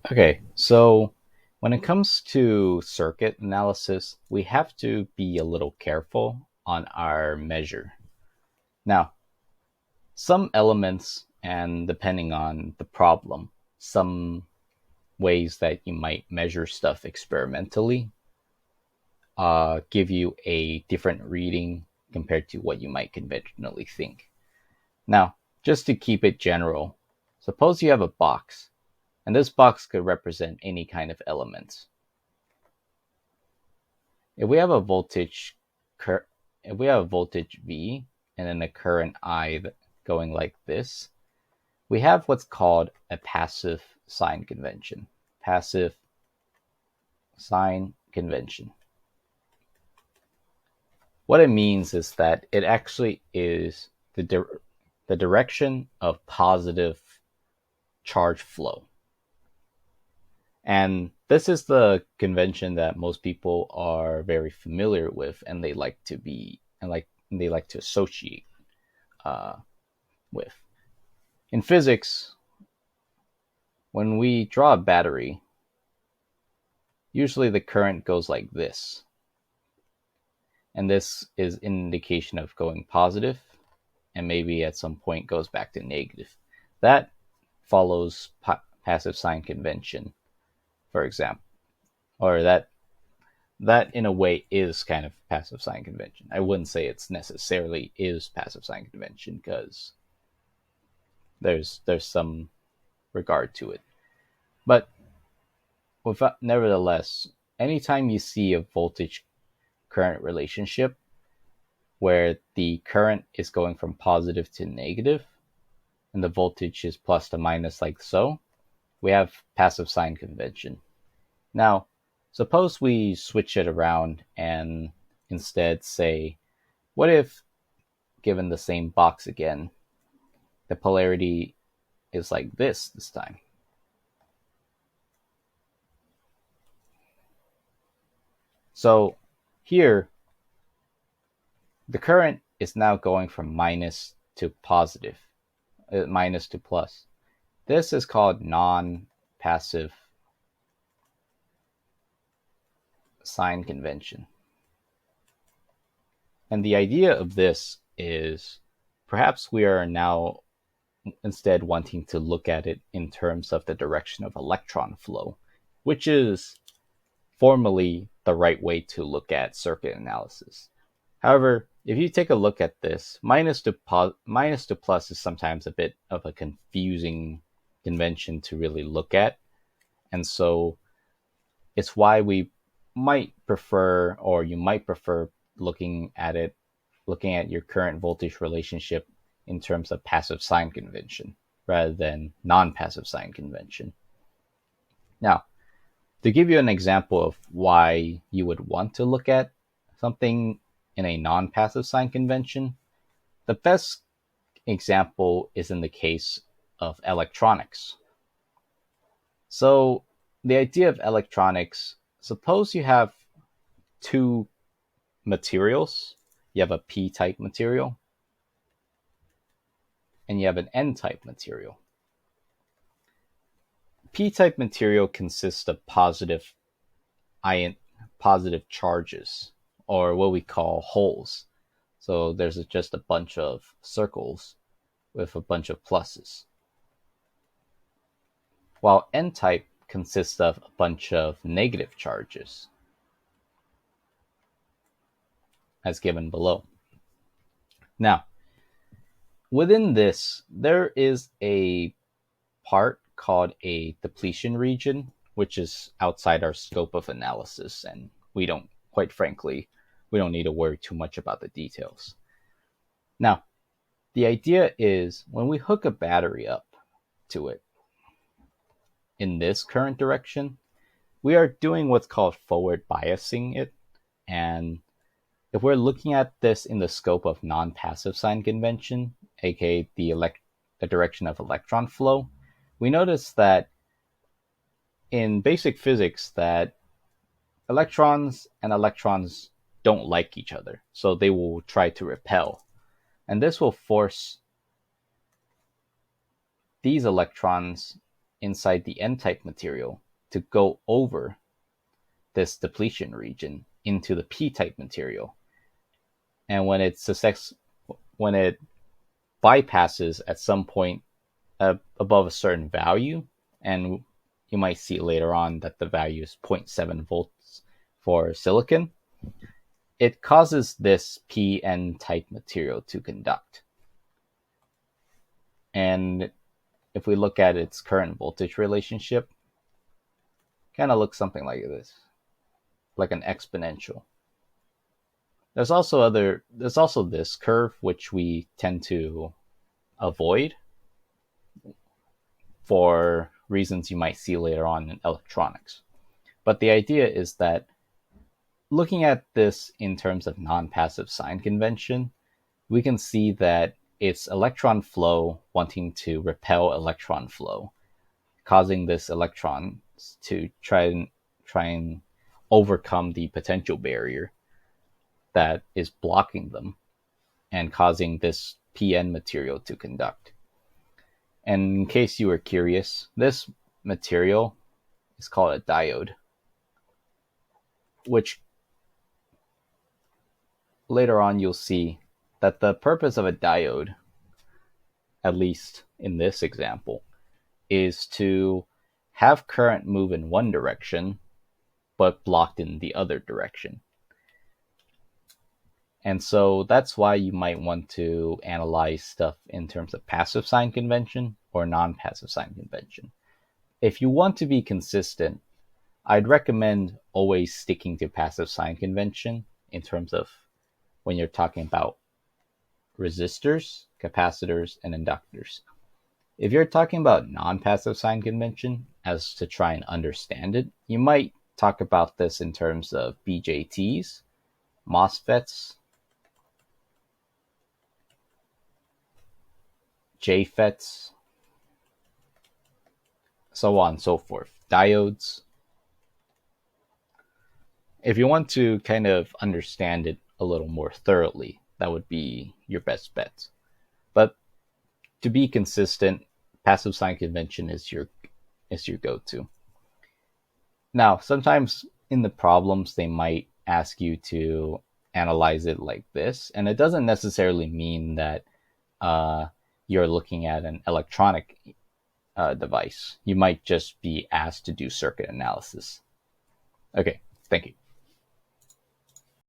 Okay, so when it comes to circuit analysis, we have to be a little careful on our measure. Now, some elements, and depending on the problem, some ways that you might measure stuff experimentally give you a different reading compared to what you might conventionally think. Now, just to keep it general, suppose you have a box, and this box could represent any kind of elements. If we have a voltage cur- if we have a voltage V and then a current I going like this, we have what's called a passive sign convention. Passive sign convention. What it means is that it actually is the direction of positive charge flow. And this is the convention that most people are very familiar with, and they like to associate uh, with. In physics, when we draw a battery, usually the current goes like this, and this is an indication of going positive, and maybe at some point goes back to negative. That follows passive sign convention, for example, or that in a way is kind of passive sign convention. I wouldn't say it's necessarily is passive sign convention because there's some regard to it. But nevertheless, anytime you see a voltage current relationship where the current is going from positive to negative and the voltage is plus to minus like so, we have passive sign convention. Now, suppose we switch it around and instead say, what if, given the same box again, the polarity is like this time? So here, the current is now going from minus to positive, minus to plus. This is called non-passive sign convention. And the idea of this is perhaps we are now instead wanting to look at it in terms of the direction of electron flow, which is formally the right way to look at circuit analysis. However, if you take a look at this, minus to plus is sometimes a bit of a confusing convention to really look at. And so it's why we might prefer, or you might prefer, looking at your current voltage relationship in terms of passive sign convention rather than non-passive sign convention. Now, to give you an example of why you would want to look at something in a non-passive sign convention, the best example is in the case of electronics. So the idea of electronics, suppose you have two materials. You have a p-type material and you have an n-type material. P-type material consists of positive charges, or what we call holes. So there's just a bunch of circles with a bunch of pluses. While n-type consists of a bunch of negative charges, as given below. Now, within this, there is a part called a depletion region, which is outside our scope of analysis, and quite frankly, we don't need to worry too much about the details. Now, the idea is when we hook a battery up to it in this current direction, we are doing what's called forward biasing it. And if we're looking at this in the scope of non-passive sign convention, aka the direction of electron flow, we notice that in basic physics that electrons don't like each other, so they will try to repel. And this will force these electrons inside the N-type material to go over this depletion region into the P-type material. And when it bypasses at some point above a certain value, and you might see later on that the value is 0.7 volts for silicon, it causes this PN type material to conduct. And if we look at its current voltage relationship, kind of looks something like this, like an exponential. There's also this curve which we tend to avoid for reasons you might see later on in electronics. But the idea is that looking at this in terms of non-passive sign convention, we can see that it's electron flow wanting to repel electron flow, causing this electrons to try and overcome the potential barrier that is blocking them and causing this PN material to conduct. And in case you were curious, this material is called a diode, which later on you'll see that the purpose of a diode, at least in this example, is to have current move in one direction, but blocked in the other direction. And so that's why you might want to analyze stuff in terms of passive sign convention or non-passive sign convention. If you want to be consistent, I'd recommend always sticking to passive sign convention in terms of when you're talking about resistors, capacitors, and inductors. If you're talking about non-passive sign convention as to try and understand it, you might talk about this in terms of BJTs, MOSFETs, JFETs, so on and so forth, diodes. If you want to kind of understand it a little more thoroughly, that would be your best bet. But to be consistent, passive sign convention is your go-to. Now, sometimes in the problems, they might ask you to analyze it like this, and it doesn't necessarily mean that you're looking at an electronic device. You might just be asked to do circuit analysis. Okay, thank you.